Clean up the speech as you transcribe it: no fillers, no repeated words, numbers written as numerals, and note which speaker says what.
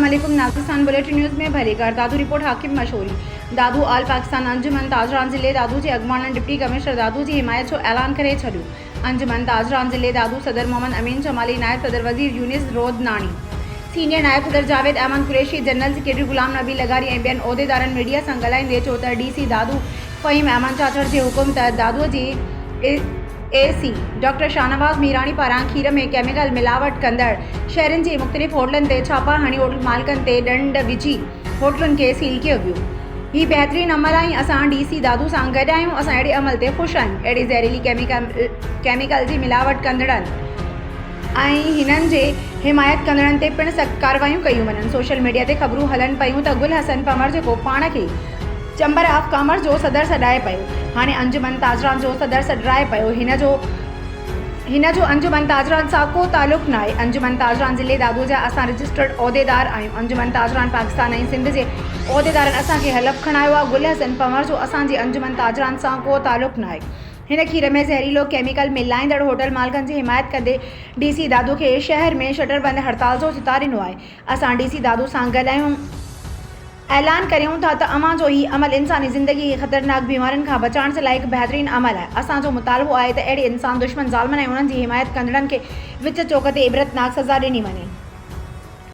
Speaker 1: अस्सलामुअलैकुम Nazir bulletin news में भलेकर दादू report हाकिम मशहूरी दादू आल पाकिस्तान अंजुमन ताजरान ज़िले दादू जे अॻवान डिप्टी कमिश्नर दादू जी हिमायत जो ऐलान करे छॾियो। अंजुमन ताजरान ज़िले दादू सदर मोहम्मद अमीन जमाली, नायब सदर वज़ीर यूनिस रोदनानी, सीनियर नायब सदर जावेद अहमद कुरैशी, जनरल सेक्रेटरी गुलाम नबी लगारी ऐं ॿियनि उहिदेदारनि मीडिया सां ॻाल्हाईंदे चयो त DC दादू फ़हीम अहमद चाचड़ जे हुकुम तहत दादूअ जी AC डॉक्टर शाहनवाज़ मीरानी पारां खीर में केमिकल मिलावट कंदड़ शहरनि जी मुख़्तलिफ़ होटलनि ते छापा हणी होटल मालिकनि ते ॾंड विझी होटलुनि खे सील कयो वियो। ही बहितरीन अमल आहे। असां DC दादू सां गॾु आहियूं। असां अहिड़े अमल ते ख़ुशि आहियूं। अहिड़ी ज़हरीली केमिकल जी मिलावट कंदड़नि ऐं हिननि जे हिमायत कंदड़नि ते पिणु सख़्त कार्रवाइयूं कयूं वञनि। सोशल मीडिया ते ख़बरूं हलनि पयूं त गुल हसन पंवर जेको पाण खे चैम्बर ऑफ कॉमर्स जो सदर सॾाए पियो, हाणे अंजुमन ताजरान जो सदर सॾाए पियो। हिन जो अंजुमन ताजरान सां को तालुक़ु न आहे। अंजुमन ताजरान ज़िले दादू जा असां रजिस्टर्ड उहिदेदार आहियूं। अंजुमन ताजरान पाकिस्तान ऐं सिंध जे उहिदेदारनि असांखे हलफ़ खणायो आहे। गुल हसन पंवर जो असांजे अंजुमन ताजरान सां को तालुक़ु न आहे। हिन खीर में ज़हरीलो केमिकल मिलाईंदड़ होटल मालिकनि जी हिमायत कंदे DC दादू खे शहर में शटरबंद हड़ताल जो सितार ॾिनो आहे। असां DC दादू सां गॾु आहियूं। ऐलान करियूं था त अवां जो ही अमल इंसानी ज़िंदगी खे ख़तरनाक बीमारियुनि खां बचाइण जे लाइ हिकु बहितरीन अमल आहे। असांजो मुतालबो आहे त अहिड़े इंसान दुश्मन ज़ालिमनि ऐं उन्हनि जी हिमायत कंदड़नि खे विच चौक ते इबरतनाक सज़ा ॾिनी वञे।